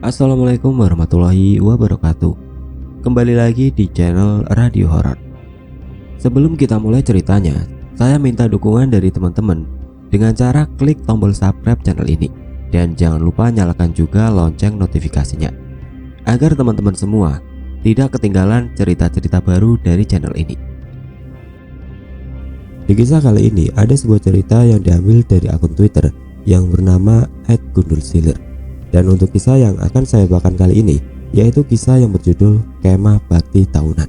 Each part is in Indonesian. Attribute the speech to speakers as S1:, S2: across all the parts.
S1: Assalamualaikum warahmatullahi wabarakatuh. Kembali lagi di channel Radio Horor. Sebelum kita mulai ceritanya, saya minta dukungan dari teman-teman dengan cara klik tombol subscribe channel ini. Dan jangan lupa nyalakan juga lonceng notifikasinya, agar teman-teman semua tidak ketinggalan cerita-cerita baru dari channel ini. Di kisah kali ini ada sebuah cerita yang diambil dari akun Twitter yang bernama @gundulsiler. Dan untuk kisah yang akan saya bawakan kali ini, yaitu kisah yang berjudul Kemah Bakti Tahunan.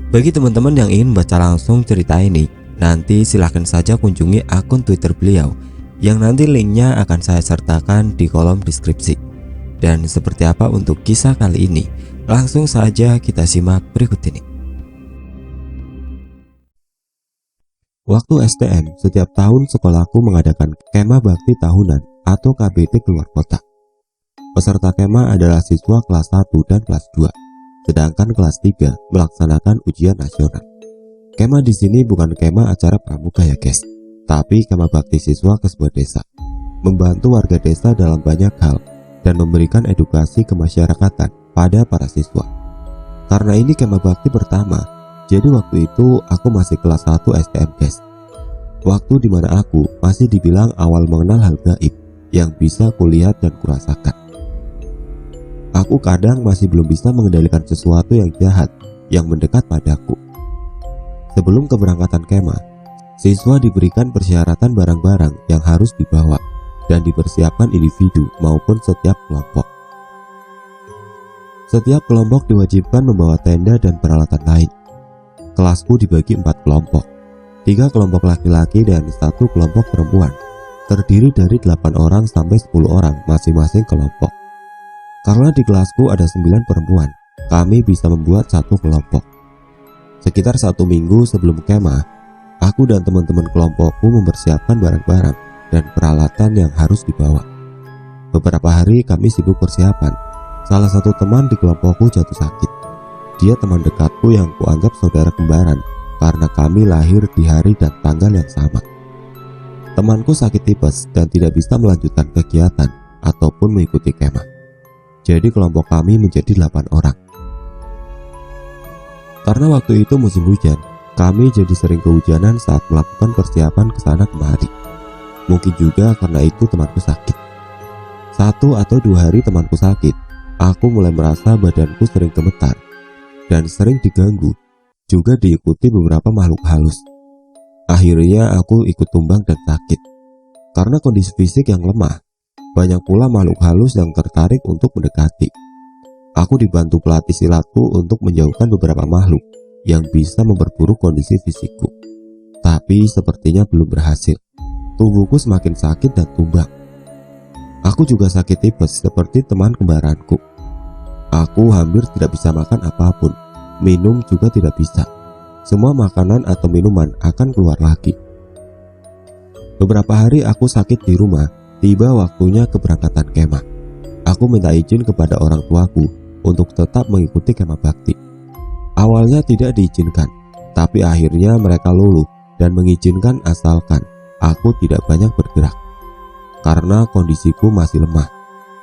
S1: Bagi teman-teman yang ingin baca langsung cerita ini, nanti silahkan saja kunjungi akun Twitter beliau, yang nanti linknya akan saya sertakan di kolom deskripsi. Dan seperti apa untuk kisah kali ini, langsung saja kita simak berikut ini. Waktu STM, setiap tahun sekolahku mengadakan Kemah Bakti Tahunan atau KBT keluar kota. Peserta kemah adalah siswa kelas 1 dan kelas 2, sedangkan kelas 3 melaksanakan ujian nasional. Kemah di sini bukan kemah acara pramuka ya guys, tapi kemah bakti siswa ke sebuah desa, membantu warga desa dalam banyak hal dan memberikan edukasi kemasyarakatan pada para siswa. Karena ini kemah bakti pertama, jadi waktu itu aku masih kelas 1 STM guys. Waktu dimana aku masih dibilang awal mengenal hal gaib yang bisa kulihat dan kurasakan. Aku kadang masih belum bisa mengendalikan sesuatu yang jahat yang mendekat padaku. Sebelum keberangkatan kemah, siswa diberikan persyaratan barang-barang yang harus dibawa dan dipersiapkan individu maupun setiap kelompok. Setiap kelompok diwajibkan membawa tenda dan peralatan lain. Kelasku dibagi 4 kelompok, 3 kelompok laki-laki dan 1 kelompok perempuan, terdiri dari 8 orang sampai 10 orang masing-masing kelompok. Karena di kelasku ada 9 perempuan, kami bisa membuat 1 kelompok. Sekitar 1 minggu sebelum kemah, aku dan teman-teman kelompokku mempersiapkan barang-barang dan peralatan yang harus dibawa. Beberapa hari kami sibuk persiapan. Salah satu teman di kelompokku jatuh sakit. Dia teman dekatku yang kuanggap saudara kembaran karena kami lahir di hari dan tanggal yang sama. Temanku sakit tipes dan tidak bisa melanjutkan kegiatan ataupun mengikuti kemah. Jadi kelompok kami menjadi 8 orang. Karena waktu itu musim hujan, kami jadi sering kehujanan saat melakukan persiapan ke sana kemari. Mungkin juga karena itu temanku sakit. 1 atau 2 hari temanku sakit, aku mulai merasa badanku sering gemetar dan sering diganggu, juga diikuti beberapa makhluk halus. Akhirnya aku ikut tumbang dan sakit. Karena kondisi fisik yang lemah, banyak pula makhluk halus yang tertarik untuk mendekati. Aku dibantu pelatih silatku untuk menjauhkan beberapa makhluk yang bisa memperburuk kondisi fisikku. Tapi sepertinya belum berhasil. Tubuhku semakin sakit dan tumbang. Aku juga sakit tipes seperti teman kembaranku. Aku hampir tidak bisa makan apapun, minum juga tidak bisa. Semua makanan atau minuman akan keluar lagi. Beberapa hari aku sakit di rumah. Tiba waktunya keberangkatan kemah. Aku minta izin kepada orang tuaku untuk tetap mengikuti kemah bakti. Awalnya tidak diizinkan, tapi akhirnya mereka luluh dan mengizinkan asalkan aku tidak banyak bergerak. Karena kondisiku masih lemah,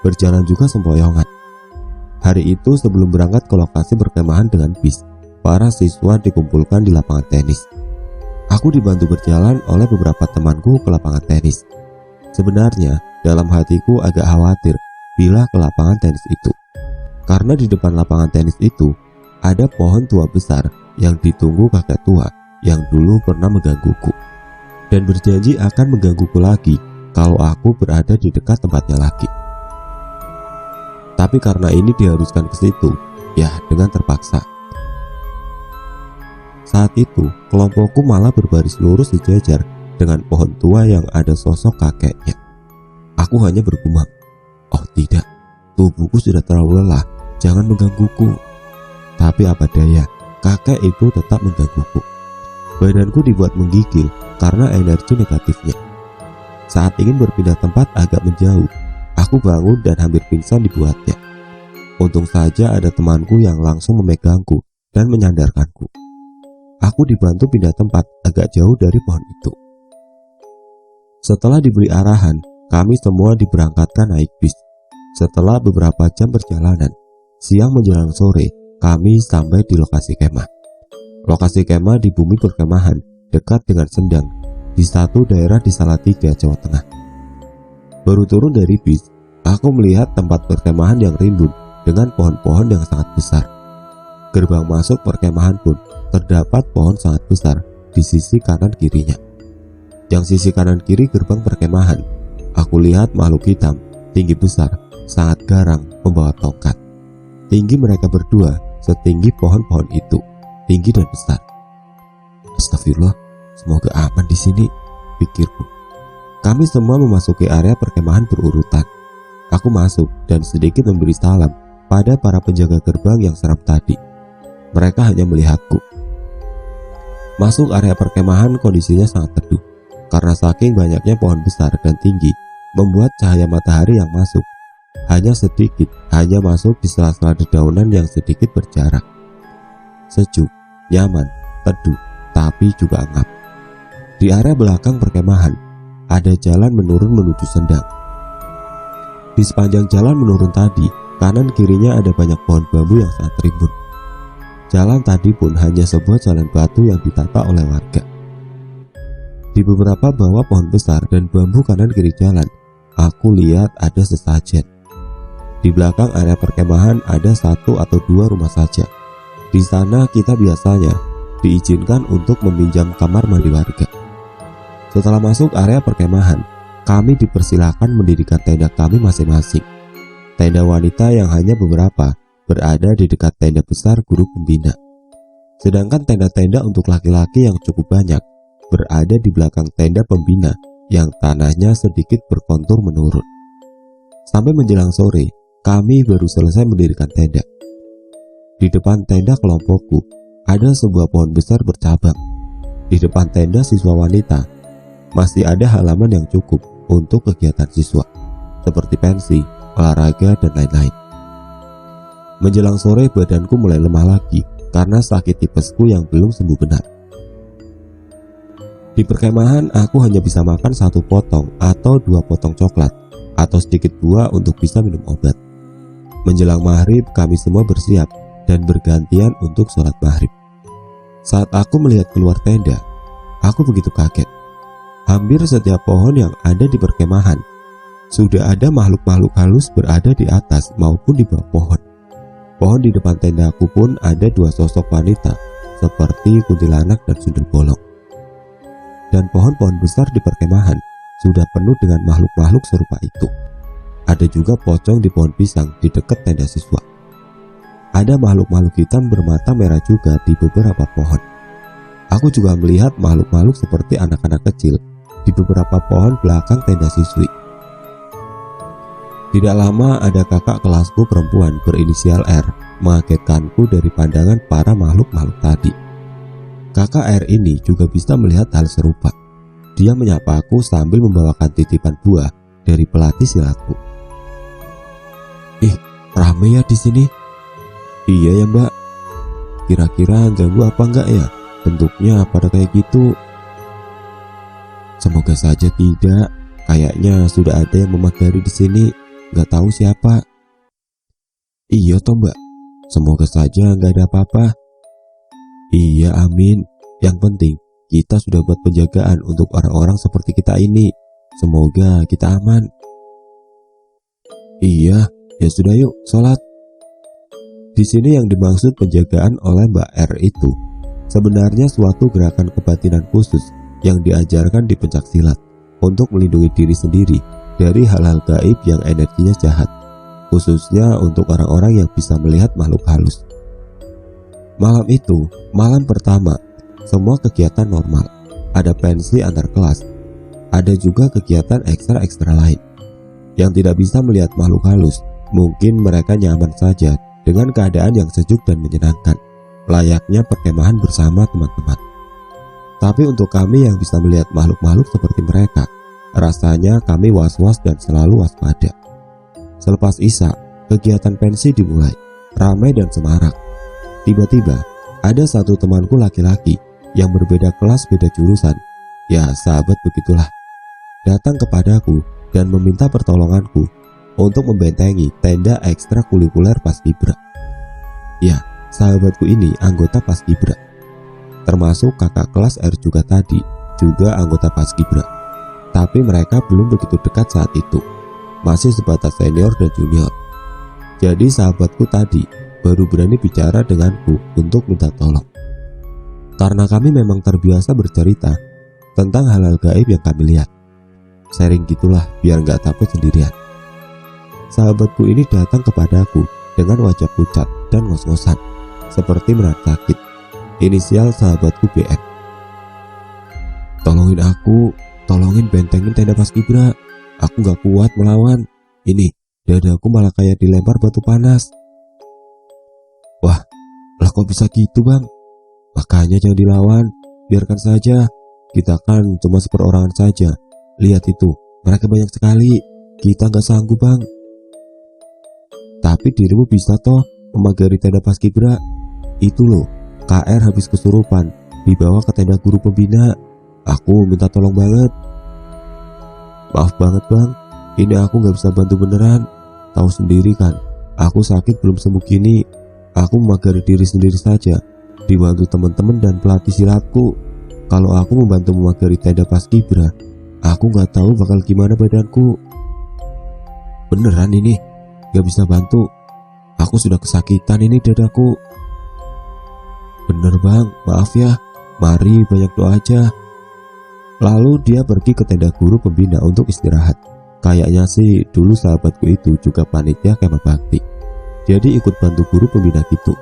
S1: berjalan juga sempoyongan. Hari itu sebelum berangkat ke lokasi perkemahan dengan bis, para siswa dikumpulkan di lapangan tenis. Aku dibantu berjalan oleh beberapa temanku ke lapangan tenis. Sebenarnya dalam hatiku agak khawatir bila ke lapangan tenis itu, karena di depan lapangan tenis itu ada pohon tua besar yang ditunggu kakek tua yang dulu pernah menggangguku dan berjanji akan menggangguku lagi kalau aku berada di dekat tempatnya lagi. Tapi karena ini diharuskan ke situ, ya dengan terpaksa. Saat itu kelompokku malah berbaris lurus sejajar dengan pohon tua yang ada sosok kakeknya. Aku hanya bergumam, "Oh tidak, tubuhku sudah terlalu lelah, jangan menggangguku." Tapi apa daya, kakek itu tetap menggangguku. Badanku dibuat menggigil karena energi negatifnya. Saat ingin berpindah tempat agak menjauh, aku bangun dan hampir pingsan dibuatnya. Untung saja ada temanku yang langsung memegangku dan menyandarkanku. Aku dibantu pindah tempat agak jauh dari pohon itu. Setelah diberi arahan, kami semua diberangkatkan naik bis. Setelah beberapa jam perjalanan, siang menjelang sore, kami sampai di lokasi kemah. Lokasi kemah di bumi perkemahan dekat dengan Sendang, di satu daerah di Salatiga, Jawa Tengah. Baru turun dari bis, aku melihat tempat perkemahan yang rimbun dengan pohon-pohon yang sangat besar. Gerbang masuk perkemahan pun terdapat pohon sangat besar di sisi kanan kirinya. Yang sisi kanan kiri gerbang perkemahan, aku lihat makhluk hitam tinggi besar, sangat garang, membawa tongkat. Tinggi mereka berdua setinggi pohon-pohon itu, tinggi dan besar. Astagfirullah, semoga aman di sini, pikirku. Kami semua memasuki area perkemahan berurutan. Aku masuk dan sedikit memberi salam pada para penjaga gerbang yang seram tadi. Mereka hanya melihatku. Masuk area perkemahan kondisinya sangat teduh, karena saking banyaknya pohon besar dan tinggi membuat cahaya matahari yang masuk hanya sedikit, hanya masuk di sela-sela dedaunan yang sedikit berjarak. Sejuk, nyaman, teduh, tapi juga ngap. Di area belakang perkemahan ada jalan menurun menuju Sendang. Di sepanjang jalan menurun tadi, kanan kirinya ada banyak pohon bambu yang sangat rimbun. Jalan tadi pun hanya sebuah jalan batu yang ditata oleh warga. Di beberapa bawah pohon besar dan bambu kanan kiri jalan, aku lihat ada sesajen. Di belakang area perkemahan ada 1 atau 2 rumah saja. Di sana kita biasanya diizinkan untuk meminjam kamar mandi warga. Setelah masuk area perkemahan, kami dipersilakan mendirikan tenda kami masing-masing. Tenda wanita yang hanya beberapa berada di dekat tenda besar guru pembina. Sedangkan tenda-tenda untuk laki-laki yang cukup banyak berada di belakang tenda pembina yang tanahnya sedikit berkontur menurun. Sampai menjelang sore, kami baru selesai mendirikan tenda. Di depan tenda kelompokku ada sebuah pohon besar bercabang. Di depan tenda siswa wanita masih ada halaman yang cukup untuk kegiatan siswa, seperti pensi, olahraga, dan lain-lain. Menjelang sore badanku mulai lemah lagi karena sakit tipesku yang belum sembuh benar. Di perkemahan aku hanya bisa makan 1 potong atau 2 potong coklat atau sedikit buah untuk bisa minum obat. Menjelang maghrib kami semua bersiap dan bergantian untuk sholat maghrib. Saat aku melihat keluar tenda, aku begitu kaget. Hampir setiap pohon yang ada di perkemahan sudah ada makhluk-makhluk halus berada di atas maupun di bawah pohon. Pohon di depan tendaku pun ada 2 sosok wanita seperti kuntilanak dan sundel bolong. Dan pohon-pohon besar di perkemahan sudah penuh dengan makhluk-makhluk serupa itu. Ada juga pocong di pohon pisang di dekat tenda siswa. Ada makhluk-makhluk hitam bermata merah juga di beberapa pohon. Aku juga melihat makhluk-makhluk seperti anak-anak kecil di beberapa pohon belakang tenda siswi. Tidak lama ada kakak kelasku perempuan berinisial R mengagetkanku dari pandangan para makhluk-makhluk tadi. Kakak R ini juga bisa melihat hal serupa. Dia menyapa aku sambil membawakan titipan buah dari pelatih silatku. Ih, rame ya di sini. Iya ya mbak. Kira-kira ganggu apa enggak ya? Bentuknya pada kayak gitu. Semoga saja tidak. Kayaknya sudah ada yang memagari di sini. Gak tahu siapa. Iya toh mbak, semoga saja gak ada apa-apa. Iya amin. Yang penting kita sudah buat penjagaan untuk orang-orang seperti kita ini. Semoga kita aman. Iya, ya sudah yuk sholat. Di sini yang dimaksud penjagaan oleh Mbak R itu sebenarnya suatu gerakan kebatinan khusus yang diajarkan di pencaksilat untuk melindungi diri sendiri dari hal-hal gaib yang energinya jahat, khususnya untuk orang-orang yang bisa melihat makhluk halus. Malam itu, malam pertama, semua kegiatan normal. Ada pensi antar kelas, ada juga kegiatan ekstra-ekstra lain. Yang tidak bisa melihat makhluk halus, mungkin mereka nyaman saja dengan keadaan yang sejuk dan menyenangkan, layaknya perkemahan bersama teman-teman. Tapi untuk kami yang bisa melihat makhluk-makhluk seperti mereka, rasanya kami was-was dan selalu waspada. Selepas Isya, kegiatan pensi dimulai, ramai dan semarak. Tiba-tiba, ada satu temanku laki-laki yang berbeda kelas beda jurusan, ya sahabat begitulah, datang kepadaku dan meminta pertolonganku untuk membentengi tenda ekstrakurikuler Paskibra. Ya, sahabatku ini anggota Paskibra, termasuk kakak kelas R juga tadi, juga anggota Paskibra. Tapi mereka belum begitu dekat saat itu, masih sebatas senior dan junior. Jadi sahabatku tadi baru berani bicara denganku untuk minta tolong. Karena kami memang terbiasa bercerita tentang hal-hal gaib yang kami lihat. Sharing gitulah biar gak takut sendirian. Sahabatku ini datang kepadaku dengan wajah pucat dan ngos-ngosan, seperti menahan sakit. Inisial sahabatku BM. Tolongin aku, tolongin bentengin tenda Paskibra. Aku gak kuat melawan. Ini, dadaku malah kayak dilempar batu panas. Wah, lah kok bisa gitu bang? Makanya jangan dilawan, biarkan saja. Kita kan cuma seperorangan saja. Lihat itu, mereka banyak sekali. Kita gak sanggup bang. Tapi dirimu bisa toh memagari tenda Paskibra. Itu loh, KR habis kesurupan, dibawa ke tenda guru pembina. Aku minta tolong banget. Maaf banget bang, ini aku gak bisa bantu beneran. Tahu sendiri kan, aku sakit belum sembuh gini. Aku memagari diri sendiri saja, dibantu teman-teman dan pelatih silatku. Kalau aku membantu memagari tenda Paskibra, aku gak tahu bakal gimana badanku. Beneran ini, gak bisa bantu. Aku sudah kesakitan ini dadaku. Bener bang, maaf ya. Mari banyak doa aja. Lalu dia pergi ke tenda guru pembina untuk istirahat. Kayaknya sih dulu sahabatku itu juga panitia kemah bakti, jadi ikut bantu guru pembina gitu.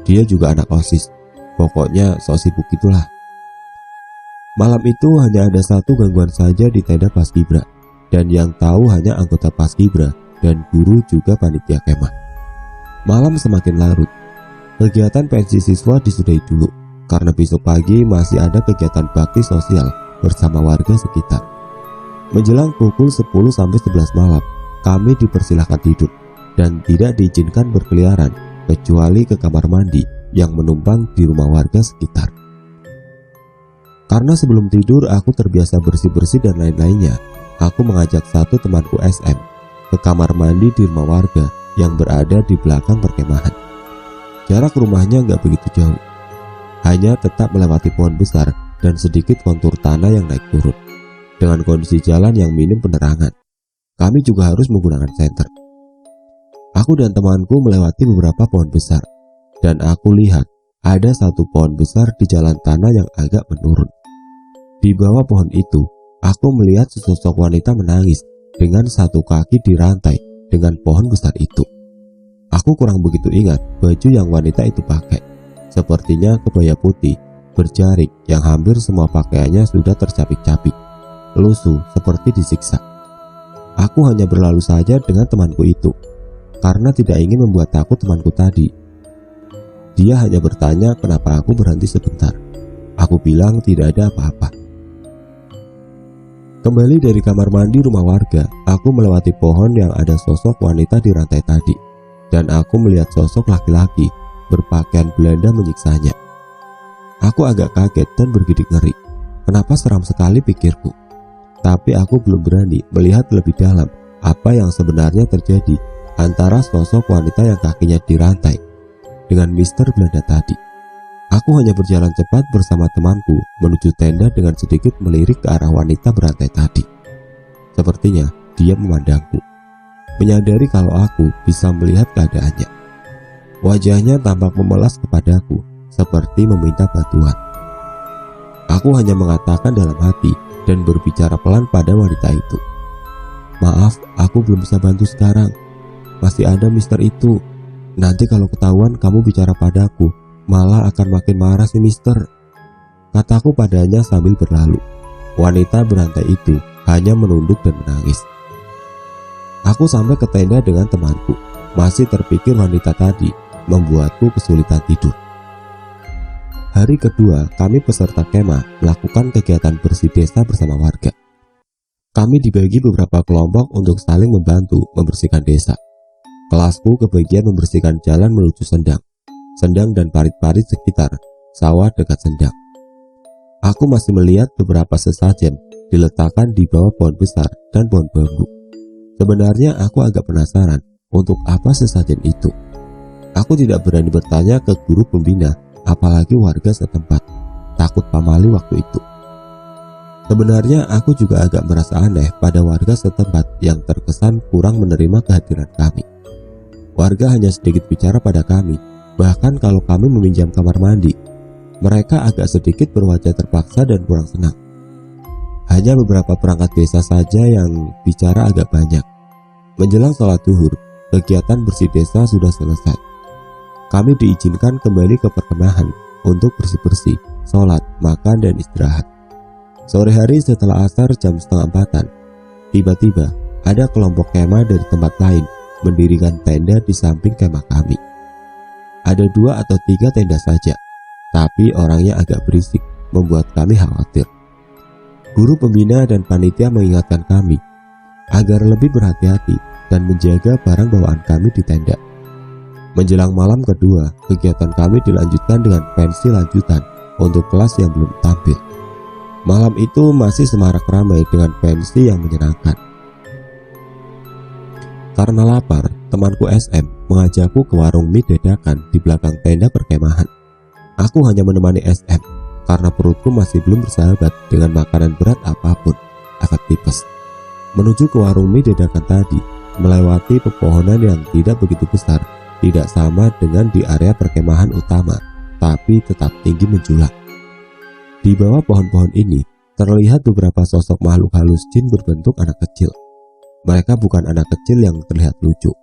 S1: Dia juga anak OSIS. Pokoknya so sibuk itulah. Malam itu hanya ada satu gangguan saja di tenda Paskibra, dan yang tahu hanya anggota Paskibra dan guru juga panitia kemah. Malam semakin larut. Kegiatan pensi siswa disudahi dulu, karena besok pagi masih ada kegiatan bakti sosial bersama warga sekitar. Menjelang pukul 10-11 malam, kami dipersilahkan tidur dan tidak diizinkan berkeliaran kecuali ke kamar mandi yang menumpang di rumah warga sekitar. Karena sebelum tidur aku terbiasa bersih-bersih dan lain-lainnya, aku mengajak satu temanku SM ke kamar mandi di rumah warga yang berada di belakang perkemahan. Jarak rumahnya nggak begitu jauh, hanya tetap melewati pohon besar dan sedikit kontur tanah yang naik turun. Dengan kondisi jalan yang minim penerangan, kami juga harus menggunakan senter. Aku dan temanku melewati beberapa pohon besar, dan aku lihat ada satu pohon besar di jalan tanah yang agak menurun. Di bawah pohon itu, aku melihat sesosok wanita menangis dengan satu kaki dirantai dengan pohon besar itu. Aku kurang begitu ingat baju yang wanita itu pakai. Sepertinya kebaya putih berjarik yang hampir semua pakaiannya sudah tercapik-capik, lusuh seperti disiksa. Aku hanya berlalu saja dengan temanku itu, karena tidak ingin membuat takut temanku tadi. Dia hanya bertanya kenapa aku berhenti sebentar. Aku bilang tidak ada apa-apa. Kembali dari kamar mandi rumah warga, aku melewati pohon yang ada sosok wanita di rantai tadi, dan aku melihat sosok laki-laki berpakaian Belanda menyiksanya. Aku agak kaget dan bergidik ngeri. Kenapa seram sekali pikirku. Tapi aku belum berani melihat lebih dalam apa yang sebenarnya terjadi antara sosok wanita yang kakinya dirantai dengan Mister Belanda tadi. Aku hanya berjalan cepat bersama temanku menuju tenda dengan sedikit melirik ke arah wanita berantai tadi. Sepertinya dia memandangku, menyadari kalau aku bisa melihat keadaannya. Wajahnya tampak memelas kepadaku seperti meminta bantuan. Aku hanya mengatakan dalam hati dan berbicara pelan pada wanita itu. Maaf, aku belum bisa bantu sekarang. Masih ada mister itu. Nanti kalau ketahuan kamu bicara padaku, malah akan makin marah si mister, kataku padanya sambil berlalu. Wanita berantai itu hanya menunduk dan menangis. Aku sampai ke tenda dengan temanku. Masih terpikir wanita tadi membuatku kesulitan tidur. Hari kedua, kami peserta kemah melakukan kegiatan bersih desa bersama warga. Kami dibagi beberapa kelompok untuk saling membantu membersihkan desa. Kelasku kebagian membersihkan jalan menuju Sendang dan parit-parit sekitar sawah dekat Sendang. Aku masih melihat beberapa sesajen diletakkan di bawah pohon besar dan pohon bambu. Sebenarnya aku agak penasaran untuk apa sesajen itu. Aku tidak berani bertanya ke guru pembina, apalagi warga setempat. Takut pamali waktu itu. Sebenarnya aku juga agak merasa aneh pada warga setempat yang terkesan kurang menerima kehadiran kami. Warga hanya sedikit bicara pada kami, bahkan kalau kami meminjam kamar mandi, mereka agak sedikit berwajah terpaksa dan kurang senang. Hanya beberapa perangkat desa saja yang bicara agak banyak. Menjelang sholat zuhur, kegiatan bersih desa sudah selesai. Kami diizinkan kembali ke perkemahan untuk bersih-bersih, sholat, makan, dan istirahat. Sore hari setelah asar jam 3:30, tiba-tiba ada kelompok kemah dari tempat lain mendirikan tenda di samping kemah kami. Ada 2 atau 3 tenda saja, tapi orangnya agak berisik, membuat kami khawatir. Guru pembina dan panitia mengingatkan kami agar lebih berhati-hati dan menjaga barang bawaan kami di tenda. Menjelang malam kedua, kegiatan kami dilanjutkan dengan pensi lanjutan untuk kelas yang belum tampil. Malam itu masih semarak ramai dengan pensi yang menyenangkan. Karena lapar, temanku SM mengajakku ke warung mie dadakan di belakang tenda perkemahan. Aku hanya menemani SM karena perutku masih belum bersahabat dengan makanan berat apapun, efek tipes. Menuju ke warung mie dadakan tadi, melewati pepohonan yang tidak begitu besar, tidak sama dengan di area perkemahan utama, tapi tetap tinggi menjulang. Di bawah pohon-pohon ini, terlihat beberapa sosok makhluk halus jin berbentuk anak kecil. Mereka bukan anak kecil yang terlihat lucu,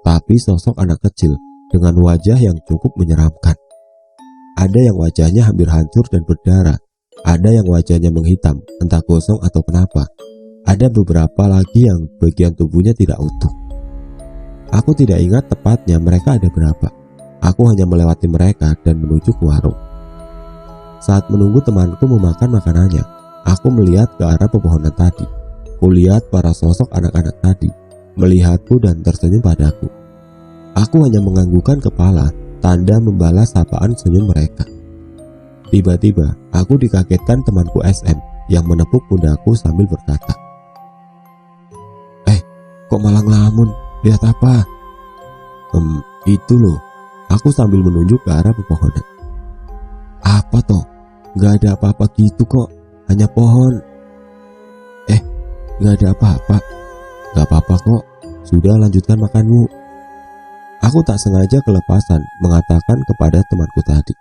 S1: tapi sosok anak kecil dengan wajah yang cukup menyeramkan. Ada yang wajahnya hampir hancur dan berdarah, ada yang wajahnya menghitam, entah gosong atau kenapa. Ada beberapa lagi yang bagian tubuhnya tidak utuh. Aku tidak ingat tepatnya mereka ada berapa. Aku hanya melewati mereka dan menuju ke warung. Saat menunggu temanku memakan makanannya, aku melihat ke arah pepohonan tadi. Kulihat para sosok anak-anak tadi melihatku dan tersenyum padaku. Aku hanya menganggukkan kepala, tanda membalas sapaan senyum mereka. Tiba-tiba, aku dikagetkan temanku SM yang menepuk pundaku sambil berkata, kok malah ngelamun? Lihat apa?" Itu loh." Aku sambil menunjuk ke arah pepohonan. "Apa toh? Gak ada apa-apa gitu kok, hanya pohon." "Gak ada apa-apa." "Gak apa-apa kok, sudah lanjutkan makanmu." Aku tak sengaja kelepasan mengatakan kepada temanku tadi.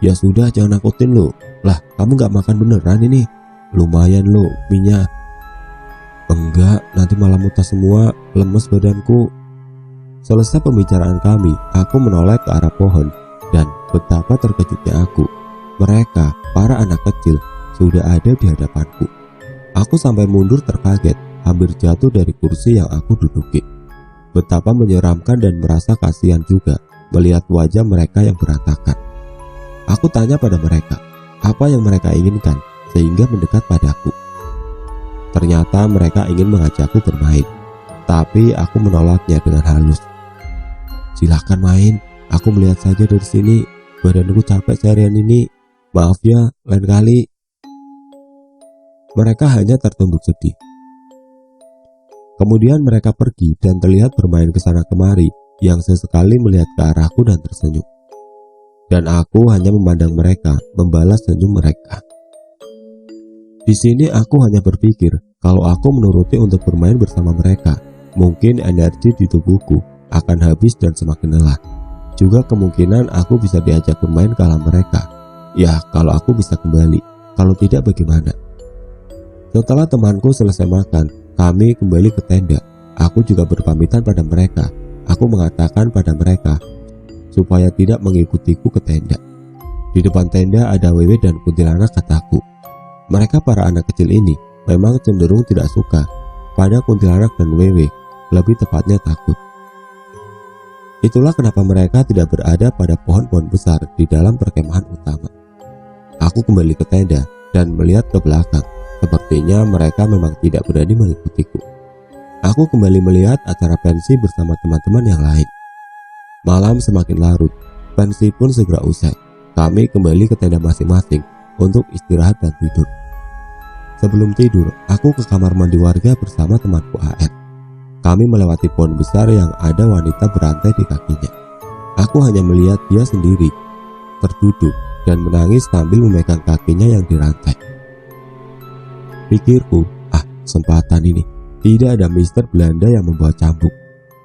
S1: "Ya sudah, jangan nakutin lo. Lah, kamu gak makan beneran ini? Lumayan lo minyak." "Enggak, nanti malah muntah semua, lemes badanku." Selesai pembicaraan kami, aku menoleh ke arah pohon dan betapa terkejutnya aku. Mereka, para anak kecil, sudah ada di hadapanku. Aku sampai mundur terkaget, hampir jatuh dari kursi yang aku duduki. Betapa menyeramkan dan merasa kasihan juga melihat wajah mereka yang berantakan. Aku tanya pada mereka, apa yang mereka inginkan sehingga mendekat padaku. Ternyata mereka ingin mengajakku bermain, tapi aku menolaknya dengan halus. "Silakan main, aku melihat saja dari sini. Badanku capek seharian ini. Maaf ya, lain kali." Mereka hanya tertunduk sedih. Kemudian mereka pergi dan terlihat bermain ke sana kemari, yang sesekali melihat ke arahku dan tersenyum. Dan aku hanya memandang mereka, membalas senyum mereka. Di sini aku hanya berpikir, kalau aku menuruti untuk bermain bersama mereka, mungkin energi di tubuhku akan habis dan semakin lelah. Juga kemungkinan aku bisa diajak bermain ke alam mereka. Ya, kalau aku bisa kembali, kalau tidak bagaimana? Setelah temanku selesai makan, kami kembali ke tenda. Aku juga berpamitan pada mereka. Aku mengatakan pada mereka supaya tidak mengikutiku ke tenda. Di depan tenda ada Wewe dan kuntilanak, kataku. Mereka para anak kecil ini memang cenderung tidak suka pada kuntilanak dan Wewe, lebih tepatnya takut. Itulah kenapa mereka tidak berada pada pohon-pohon besar di dalam perkemahan utama. Aku kembali ke tenda dan melihat ke belakang. Sepertinya mereka memang tidak berani mengikutiku. Aku kembali melihat acara pensi bersama teman-teman yang lain. Malam semakin larut, pensi pun segera usai. Kami kembali ke tenda masing-masing untuk istirahat dan tidur. Sebelum tidur, aku ke kamar mandi warga bersama temanku AN. Kami melewati pohon besar yang ada wanita berantai di kakinya. Aku hanya melihat dia sendiri, terduduk dan menangis sambil memegang kakinya yang dirantai. Pikirku, kesempatan ini. Tidak ada Mister Belanda yang membawa cambuk.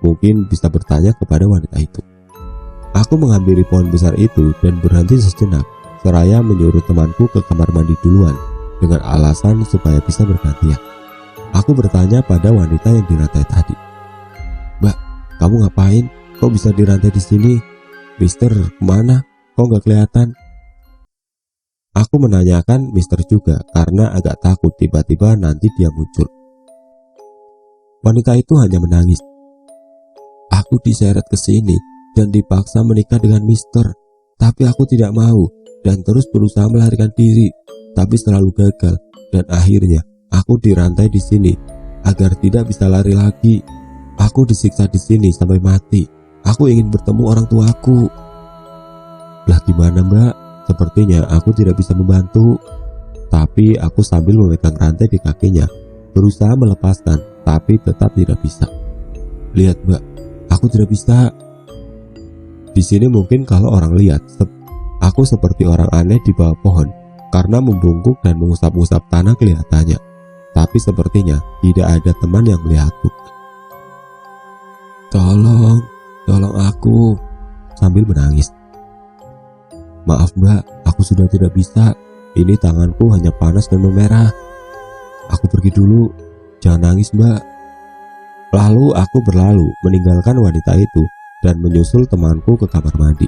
S1: Mungkin bisa bertanya kepada wanita itu. Aku menghampiri pohon besar itu dan berhenti sejenak, seraya menyuruh temanku ke kamar mandi duluan dengan alasan supaya bisa bergantian. Aku bertanya pada wanita yang dirantai tadi. "Mbak, kamu ngapain? Kok bisa dirantai di sini? Mister kemana? Kok nggak kelihatan?" Aku menanyakan Mister juga karena agak takut tiba-tiba nanti dia muncul. Wanita itu hanya menangis. "Aku diseret ke sini dan dipaksa menikah dengan Mister, tapi aku tidak mau dan terus berusaha melarikan diri, tapi selalu gagal dan akhirnya aku dirantai di sini agar tidak bisa lari lagi. Aku disiksa di sini sampai mati. Aku ingin bertemu orang tuaku." "Lah gimana, Mbak? Sepertinya aku tidak bisa membantu." Tapi aku sambil memegang rantai di kakinya, berusaha melepaskan, tapi tetap tidak bisa. "Lihat, Mbak, aku tidak bisa." Di sini mungkin kalau orang lihat, aku seperti orang aneh di bawah pohon karena membungkuk dan mengusap-usap tanah kelihatannya. Tapi sepertinya tidak ada teman yang melihatku. Tolong aku," sambil menangis. "Maaf, Mbak, aku sudah tidak bisa. Ini tanganku hanya panas dan memerah. Aku pergi dulu. Jangan nangis, Mbak." Lalu aku berlalu meninggalkan wanita itu dan menyusul temanku ke kamar mandi.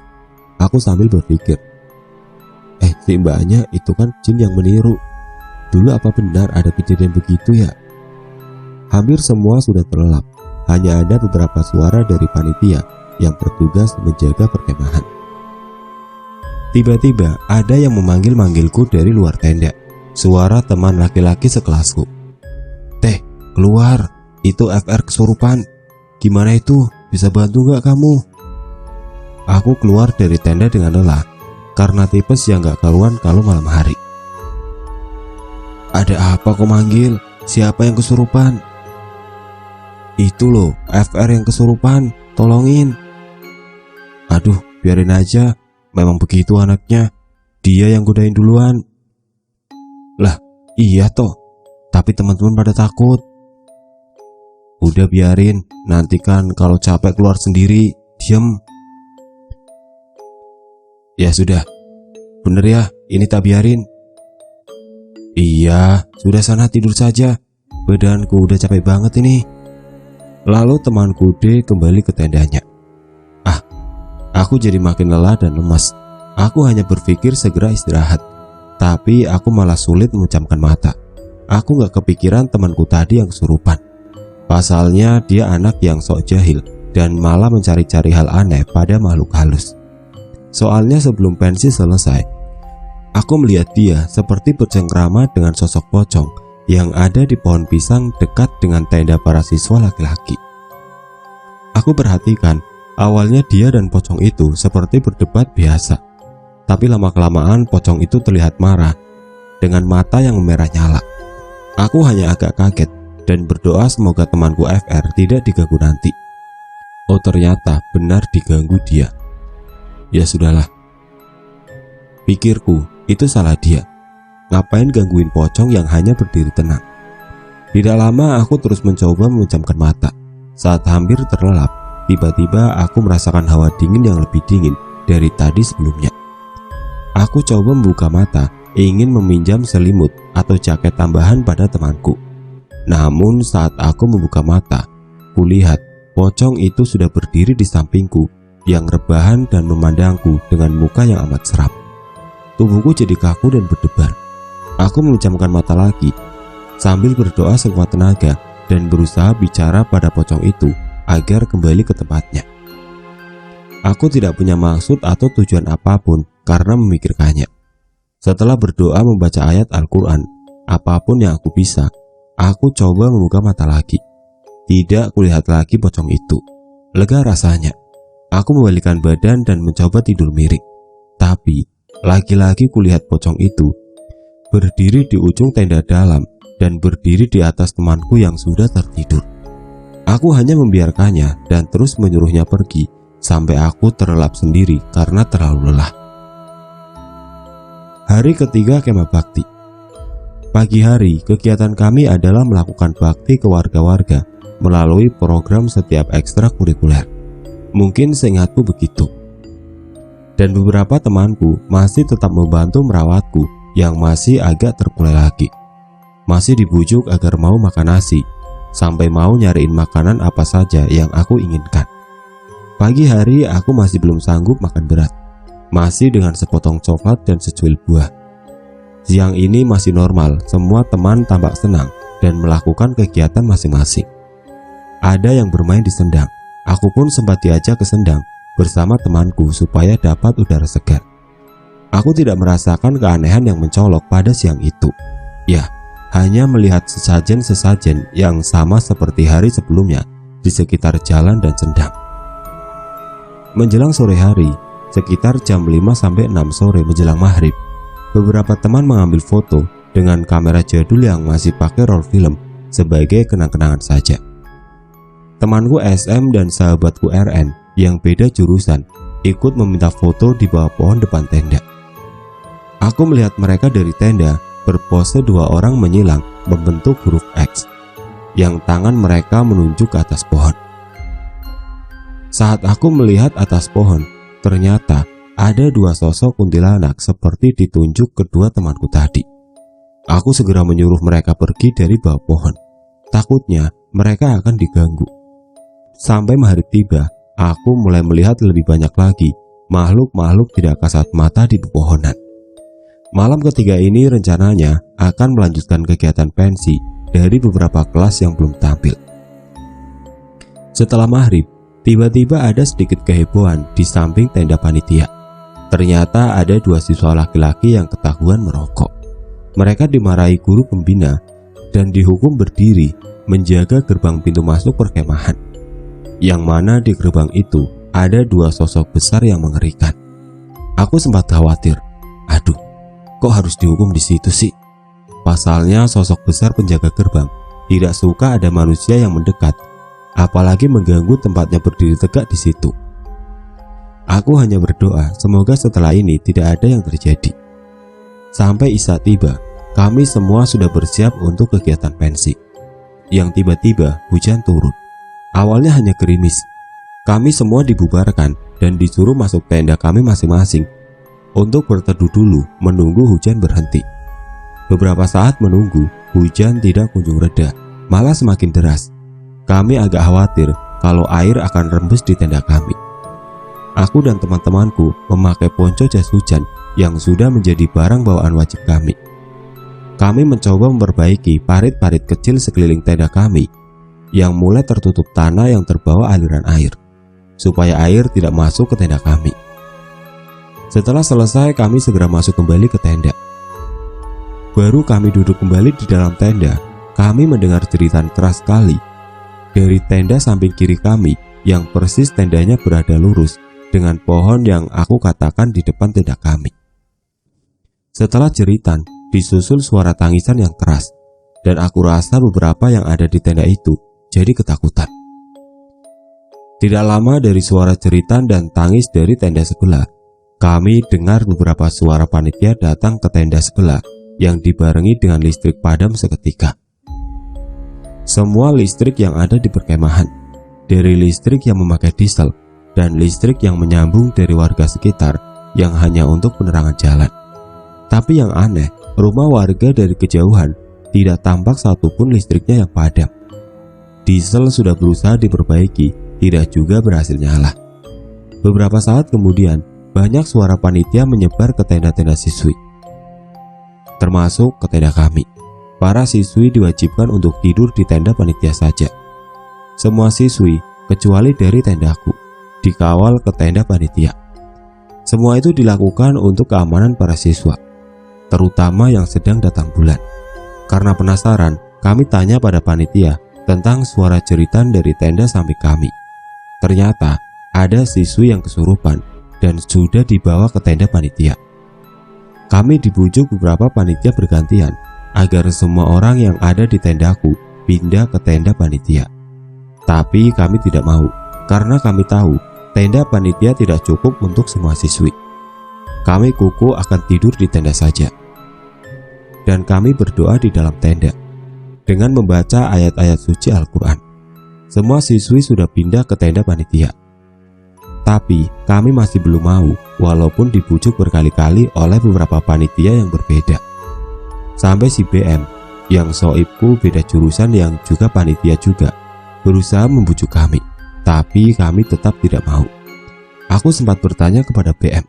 S1: Aku sambil berpikir, si mbaknya itu kan jin yang meniru. Dulu apa benar ada kejadian begitu ya? Hampir semua sudah terlelap. Hanya ada beberapa suara dari panitia yang bertugas menjaga perkemahan. Tiba-tiba ada yang memanggil-manggilku dari luar tenda. Suara teman laki-laki sekelasku. "Teh, keluar, itu FR kesurupan. Gimana itu? Bisa bantu gak kamu?" Aku keluar dari tenda dengan lelah karena tipes yang gak karuan kalau malam hari. "Ada apa kau manggil? Siapa yang kesurupan?" "Itu loh, FR yang kesurupan, tolongin." "Aduh, biarin aja, memang begitu anaknya. Dia yang godain duluan." "Lah, iya toh, tapi teman-teman pada takut." "Udah biarin, nanti kan kalau capek keluar sendiri, diem." "Ya sudah, bener ya, ini tak biarin." "Iya, sudah sana tidur saja, badanku udah capek banget ini." Lalu temanku D kembali ke tendanya. Aku jadi makin lelah dan lemas. Aku hanya berpikir segera istirahat, tapi aku malah sulit memejamkan mata. Aku gak kepikiran temanku tadi yang kesurupan. Pasalnya dia anak yang sok jahil dan malah mencari-cari hal aneh pada makhluk halus. Soalnya sebelum pensi selesai, aku melihat dia seperti bercengkrama dengan sosok pocong yang ada di pohon pisang dekat dengan tenda para siswa laki-laki. Aku perhatikan, awalnya dia dan pocong itu seperti berdebat biasa. Tapi lama-kelamaan pocong itu terlihat marah dengan mata yang memerah nyala. Aku hanya agak kaget dan berdoa semoga temanku FR tidak diganggu nanti. Oh, ternyata benar diganggu dia. Ya sudahlah, pikirku, itu salah dia. Ngapain gangguin pocong yang hanya berdiri tenang? Tidak lama aku terus mencoba memejamkan mata. Saat hampir terlelap, tiba-tiba aku merasakan hawa dingin yang lebih dingin dari tadi sebelumnya. Aku coba membuka mata, ingin meminjam selimut atau jaket tambahan pada temanku. Namun saat aku membuka mata, kulihat pocong itu sudah berdiri di sampingku yang rebahan dan memandangku dengan muka yang amat seram. Tubuhku jadi kaku dan berdebar. Aku memejamkan mata lagi sambil berdoa sekuat tenaga dan berusaha bicara pada pocong itu agar kembali ke tempatnya. Aku tidak punya maksud atau tujuan apapun karena memikirkannya. Setelah berdoa membaca ayat Al-Quran, apapun yang aku bisa, aku coba membuka mata lagi. Tidak kulihat lagi pocong itu. Lega rasanya. Aku membalikkan badan dan mencoba tidur miring. Tapi lagi-lagi kulihat pocong itu berdiri di ujung tenda dalam dan berdiri di atas temanku yang sudah tertidur. Aku hanya membiarkannya dan terus menyuruhnya pergi sampai aku terlelap sendiri karena terlalu lelah. Hari ketiga kemah bakti. Pagi hari, kegiatan kami adalah melakukan bakti ke warga-warga melalui program setiap ekstrakurikuler. Mungkin seingatku begitu. Dan beberapa temanku masih tetap membantu merawatku yang masih agak terkulai lagi. Masih dibujuk agar mau makan nasi, sampai mau nyariin makanan apa saja yang aku inginkan. Pagi hari aku masih belum sanggup makan berat, masih dengan sepotong coklat dan secuil buah. Siang ini masih normal, semua teman tampak senang dan melakukan kegiatan masing-masing. Ada yang bermain di sendang, aku pun sempat diajak ke sendang bersama temanku supaya dapat udara segar. Aku tidak merasakan keanehan yang mencolok pada siang itu. Ya, hanya melihat sesajen-sesajen yang sama seperti hari sebelumnya di sekitar jalan dan sendang. Menjelang sore hari, sekitar jam 5-6 sore menjelang maghrib, beberapa teman mengambil foto dengan kamera jadul yang masih pakai roll film sebagai kenang-kenangan saja. Temanku SM dan sahabatku RN yang beda jurusan ikut meminta foto di bawah pohon depan tenda. Aku melihat mereka dari tenda berpose dua orang menyilang membentuk huruf X, yang tangan mereka menunjuk ke atas pohon. Saat aku melihat atas pohon, ternyata ada dua sosok kuntilanak seperti ditunjuk kedua temanku tadi. Aku segera menyuruh mereka pergi dari bawah pohon. Takutnya mereka akan diganggu. Sampai maghrib tiba, aku mulai melihat lebih banyak lagi makhluk-makhluk tidak kasat mata di pepohonan. Malam ketiga ini rencananya akan melanjutkan kegiatan pensi dari beberapa kelas yang belum tampil. Setelah maghrib, tiba-tiba ada sedikit kehebohan di samping tenda panitia. Ternyata ada dua siswa laki-laki yang ketahuan merokok. Mereka dimarahi guru pembina dan dihukum berdiri menjaga gerbang pintu masuk perkemahan. Yang mana di gerbang itu ada dua sosok besar yang mengerikan. Aku sempat khawatir. Aduh, kok harus dihukum di situ sih? Pasalnya sosok besar penjaga gerbang tidak suka ada manusia yang mendekat, apalagi mengganggu tempatnya berdiri tegak di situ. Aku hanya berdoa semoga setelah ini tidak ada yang terjadi. Sampai Isya tiba, kami semua sudah bersiap untuk kegiatan pensi. Yang tiba-tiba hujan turun. Awalnya hanya gerimis. Kami semua dibubarkan dan disuruh masuk tenda kami masing-masing untuk berteduh dulu menunggu hujan berhenti. Beberapa saat menunggu, hujan tidak kunjung reda, malah semakin deras. Kami agak khawatir kalau air akan rembes di tenda kami. Aku dan teman-temanku memakai ponco jas hujan yang sudah menjadi barang bawaan wajib kami. Kami mencoba memperbaiki parit-parit kecil sekeliling tenda kami yang mulai tertutup tanah yang terbawa aliran air, supaya air tidak masuk ke tenda kami. Setelah selesai, kami segera masuk kembali ke tenda. Baru kami duduk kembali di dalam tenda, kami mendengar jeritan keras sekali dari tenda samping kiri kami yang persis tendanya berada lurus dengan pohon yang aku katakan di depan tenda kami. Setelah jeritan, disusul suara tangisan yang keras, dan aku rasa beberapa yang ada di tenda itu jadi ketakutan. Tidak lama dari suara jeritan dan tangis dari tenda sebelah, kami dengar beberapa suara panitia datang ke tenda sebelah yang dibarengi dengan listrik padam seketika. Semua listrik yang ada di perkemahan, dari listrik yang memakai diesel dan listrik yang menyambung dari warga sekitar yang hanya untuk penerangan jalan. Tapi yang aneh, rumah warga dari kejauhan tidak tampak satupun listriknya yang padam. Diesel sudah berusaha diperbaiki, tidak juga berhasil nyala. Beberapa saat kemudian, banyak suara panitia menyebar ke tenda-tenda siswi, termasuk ke tenda kami. Para siswi diwajibkan untuk tidur di tenda panitia saja. Semua siswi, kecuali dari tendaku, dikawal ke tenda panitia. Semua itu dilakukan untuk keamanan para siswa, terutama yang sedang datang bulan. Karena penasaran, kami tanya pada panitia tentang suara jeritan dari tenda samping kami. Ternyata ada siswi yang kesurupan dan sudah dibawa ke tenda panitia. Kami dibujuk beberapa panitia bergantian agar semua orang yang ada di tendaku pindah ke tenda panitia. Tapi kami tidak mau, karena kami tahu tenda panitia tidak cukup untuk semua siswi. Kami kuku akan tidur di tenda saja. Dan kami berdoa di dalam tenda dengan membaca ayat-ayat suci Al-Quran. Semua siswi sudah pindah ke tenda panitia. Tapi kami masih belum mau, walaupun dibujuk berkali-kali oleh beberapa panitia yang berbeda. Sampai si BM, yang soibku beda jurusan yang juga panitia juga, berusaha membujuk kami. Tapi kami tetap tidak mau. Aku sempat bertanya kepada BM,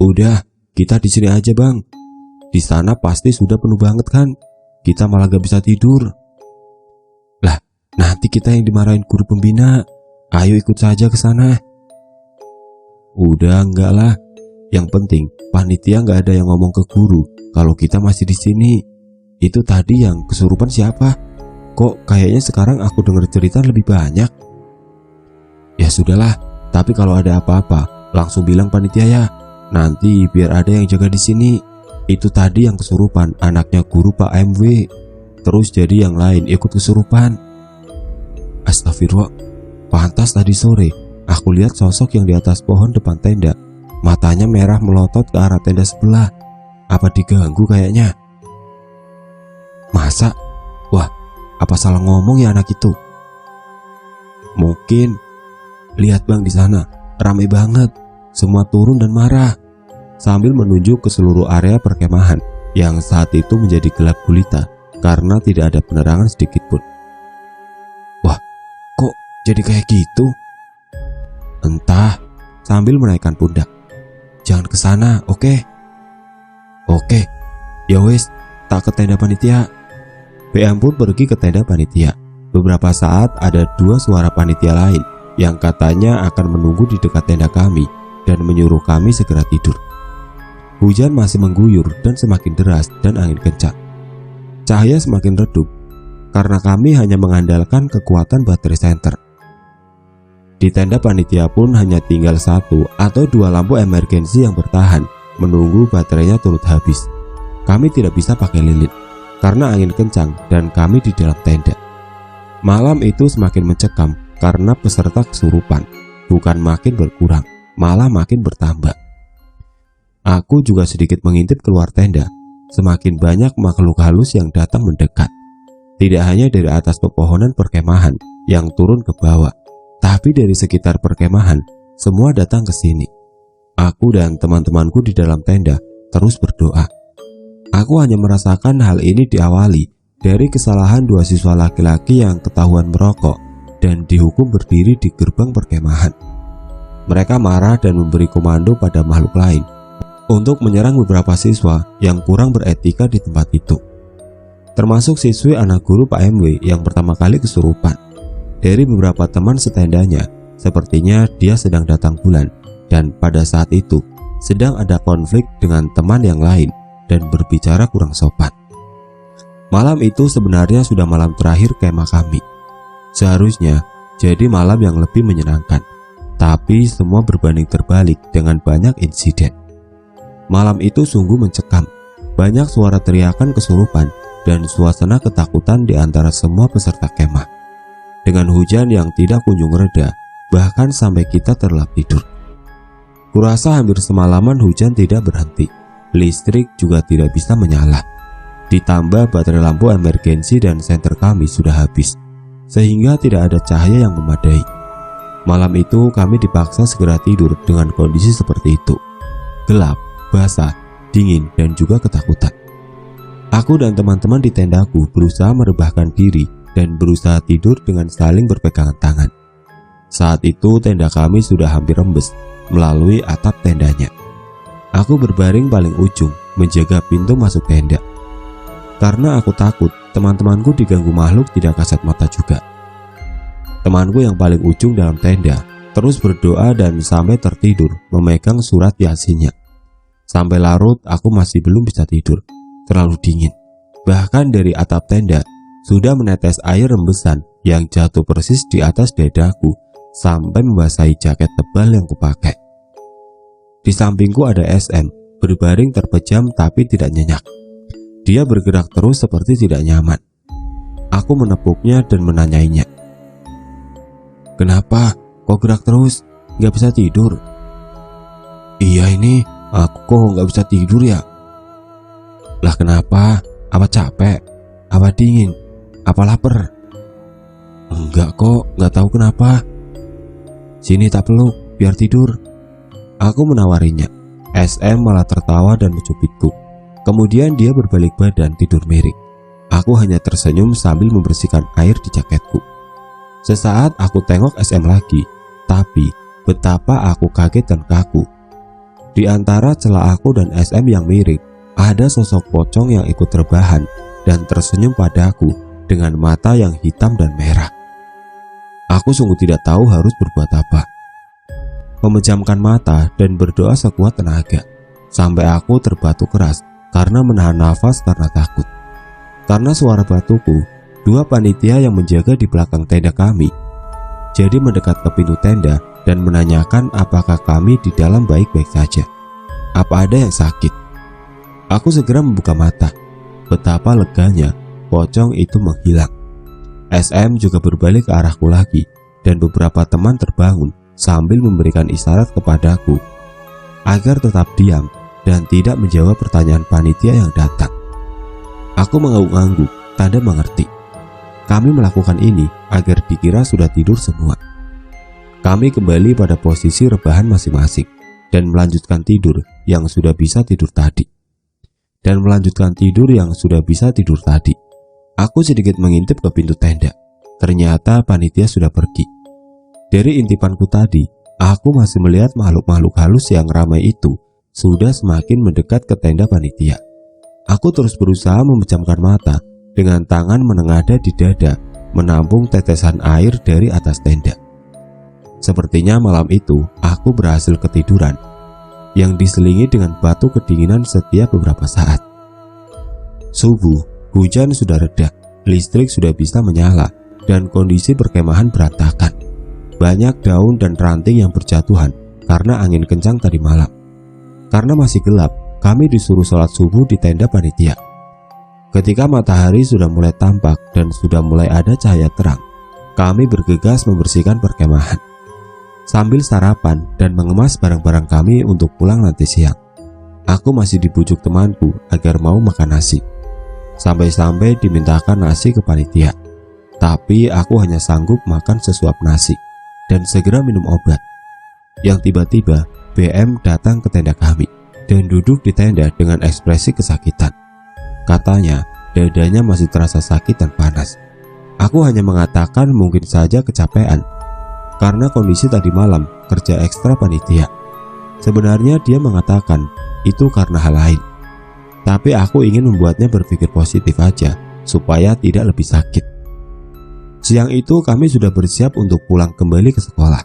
S1: "Udah, kita di sini aja bang. Di sana pasti sudah penuh banget kan? Kita malah gak bisa tidur." "Lah, nanti kita yang dimarahin guru pembina. Ayo ikut saja ke sana." "Udah enggak lah. Yang penting panitia nggak ada yang ngomong ke guru kalau kita masih di sini. Itu tadi yang kesurupan siapa? Kok kayaknya sekarang aku dengar cerita lebih banyak." "Ya sudahlah, tapi kalau ada apa-apa langsung bilang panitia ya. Nanti biar ada yang jaga di sini. Itu tadi yang kesurupan anaknya guru Pak MW. Terus jadi yang lain ikut kesurupan." Astagfirullah. Pantas tadi sore aku lihat sosok yang di atas pohon depan tenda. Matanya merah melotot ke arah tenda sebelah. Apa diganggu kayaknya? Masa? Wah, apa salah ngomong ya anak itu? Mungkin. Lihat bang di sana, ramai banget. Semua turun dan marah. Sambil menunjuk ke seluruh area perkemahan yang saat itu menjadi gelap gulita karena tidak ada penerangan sedikit pun. Wah, kok jadi kayak gitu? Entah. Sambil menaikkan pundak. Jangan ke sana, oke? Oke. Ya wes, tak ke tenda panitia. BM pun pergi ke tenda panitia. Beberapa saat ada dua suara panitia lain yang katanya akan menunggu di dekat tenda kami dan menyuruh kami segera tidur. Hujan masih mengguyur dan semakin deras dan angin kencang. Cahaya semakin redup karena kami hanya mengandalkan kekuatan baterai senter. Di tenda panitia pun hanya tinggal 1 atau 2 lampu emergensi yang bertahan menunggu baterainya turut habis. Kami tidak bisa pakai lilin karena angin kencang dan kami di dalam tenda. Malam itu semakin mencekam karena peserta kesurupan bukan makin berkurang, malah makin bertambah. Aku juga sedikit mengintip keluar tenda. Semakin banyak makhluk halus yang datang mendekat. Tidak hanya dari atas pepohonan perkemahan yang turun ke bawah, tapi dari sekitar perkemahan, semua datang ke sini. Aku dan teman-temanku di dalam tenda terus berdoa. Aku hanya merasakan hal ini diawali dari kesalahan 2 siswa laki-laki yang ketahuan merokok dan dihukum berdiri di gerbang perkemahan. Mereka marah dan memberi komando pada makhluk lain untuk menyerang beberapa siswa yang kurang beretika di tempat itu, termasuk siswi anak guru Pak MW yang pertama kali kesurupan. Dari beberapa teman setendanya, sepertinya dia sedang datang bulan dan pada saat itu sedang ada konflik dengan teman yang lain dan berbicara kurang sopan. Malam itu sebenarnya sudah malam terakhir kemah kami. Seharusnya jadi malam yang lebih menyenangkan, tapi semua berbanding terbalik dengan banyak insiden. Malam itu sungguh mencekam, banyak suara teriakan kesurupan dan suasana ketakutan di antara semua peserta kemah. Dengan hujan yang tidak kunjung reda, bahkan sampai kita terlelap tidur. Kurasa hampir semalaman hujan tidak berhenti, listrik juga tidak bisa menyala. Ditambah baterai lampu emergensi dan senter kami sudah habis, sehingga tidak ada cahaya yang memadai. Malam itu kami dipaksa segera tidur dengan kondisi seperti itu. Gelap, basah, dingin, dan juga ketakutan. Aku dan teman-teman di tendaku berusaha merebahkan diri dan berusaha tidur dengan saling berpegangan tangan. Saat itu tenda kami sudah hampir rembes melalui atap tendanya. Aku berbaring paling ujung menjaga pintu masuk tenda. Karena aku takut teman-temanku diganggu makhluk tidak kasat mata juga. Temanku yang paling ujung dalam tenda terus berdoa dan sampai tertidur memegang surat Yasinnya. Sampai larut aku masih belum bisa tidur, terlalu dingin. Bahkan dari atap tenda sudah menetes air rembesan yang jatuh persis di atas dadaku sampai membasahi jaket tebal yang kupakai. Di sampingku ada SM berbaring terpejam tapi tidak nyenyak. Dia bergerak terus seperti tidak nyaman. Aku menepuknya dan menanyainya, "Kenapa? Kok gerak terus? Gak bisa tidur?" "Iya ini, aku kok gak bisa tidur ya." "Lah kenapa? Apa capek? Apa dingin? Apa lapar?" "Enggak kok, gak tahu kenapa." "Sini tak peluk, biar tidur." Aku menawarinya. SM malah tertawa dan mencubitku. Kemudian dia berbalik badan tidur miring. Aku hanya tersenyum sambil membersihkan air di jaketku. Sesaat aku tengok SM lagi, tapi betapa aku kaget dan kaku. Di antara celah aku dan SM yang miring, ada sosok pocong yang ikut terbahan dan tersenyum padaku dengan mata yang hitam dan merah. Aku sungguh tidak tahu harus berbuat apa. Memejamkan mata dan berdoa sekuat tenaga, sampai aku terbatuk keras karena menahan nafas karena takut. Karena suara batuku, dua panitia yang menjaga di belakang tenda kami jadi mendekat ke pintu tenda dan menanyakan apakah kami di dalam baik-baik saja. Apa ada yang sakit? Aku segera membuka mata. Betapa leganya pocong itu menghilang. SM juga berbalik ke arahku lagi, dan beberapa teman terbangun sambil memberikan isyarat kepadaku agar tetap diam dan tidak menjawab pertanyaan panitia yang datang. Aku mengangguk-angguk, tanda mengerti. Kami melakukan ini agar dikira sudah tidur semua. Kami kembali pada posisi rebahan masing-masing dan melanjutkan tidur yang sudah bisa tidur tadi. Aku sedikit mengintip ke pintu tenda. Ternyata panitia sudah pergi. Dari intipanku tadi, aku masih melihat makhluk-makhluk halus yang ramai itu sudah semakin mendekat ke tenda panitia. Aku terus berusaha memejamkan mata dengan tangan menengadah di dada, menampung tetesan air dari atas tenda. Sepertinya malam itu aku berhasil ketiduran, yang diselingi dengan batu kedinginan setiap beberapa saat. Subuh, hujan sudah reda, listrik sudah bisa menyala, dan kondisi perkemahan berantakan. Banyak daun dan ranting yang berjatuhan karena angin kencang tadi malam. Karena masih gelap, kami disuruh sholat subuh di tenda panitia. Ketika matahari sudah mulai tampak dan sudah mulai ada cahaya terang, kami bergegas membersihkan perkemahan sambil sarapan dan mengemas barang-barang kami untuk pulang nanti siang. Aku masih dibujuk temanku agar mau makan nasi. Sampai-sampai dimintakan nasi ke panitia. Tapi aku hanya sanggup makan sesuap nasi dan segera minum obat. Yang tiba-tiba BM datang ke tenda kami dan duduk di tenda dengan ekspresi kesakitan. Katanya dadanya masih terasa sakit dan panas. Aku hanya mengatakan mungkin saja kecapean karena kondisi tadi malam kerja ekstra panitia. Sebenarnya dia mengatakan itu karena hal lain, tapi aku ingin membuatnya berpikir positif aja supaya tidak lebih sakit. Siang itu kami sudah bersiap untuk pulang kembali ke sekolah.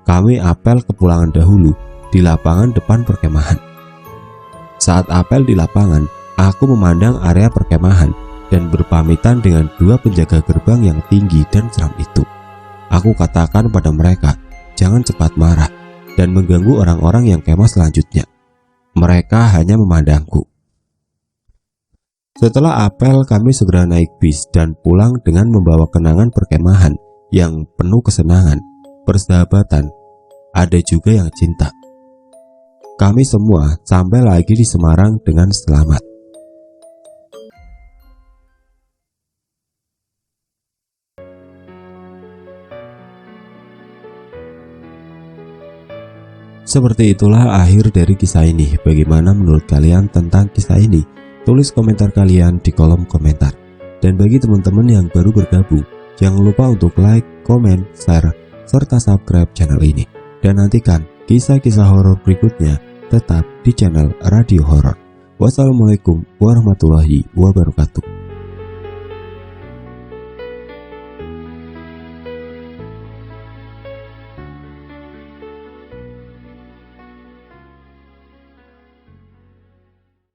S1: Kami apel kepulangan dahulu di lapangan depan perkemahan. Saat apel di lapangan, aku memandang area perkemahan dan berpamitan dengan dua penjaga gerbang yang tinggi dan seram itu. Aku katakan pada mereka, jangan cepat marah dan mengganggu orang-orang yang kemah selanjutnya. Mereka hanya memandangku. Setelah apel, kami segera naik bis dan pulang dengan membawa kenangan perkemahan yang penuh kesenangan, persahabatan, ada juga yang cinta. Kami semua sampai lagi di Semarang dengan selamat. Seperti itulah akhir dari kisah ini. Bagaimana menurut kalian tentang kisah ini? Tulis komentar kalian di kolom komentar. Dan bagi teman-teman yang baru bergabung, jangan lupa untuk like, komen, share, serta subscribe channel ini. Dan nantikan kisah-kisah horor berikutnya tetap di channel Radio Horor. Wassalamualaikum warahmatullahi wabarakatuh.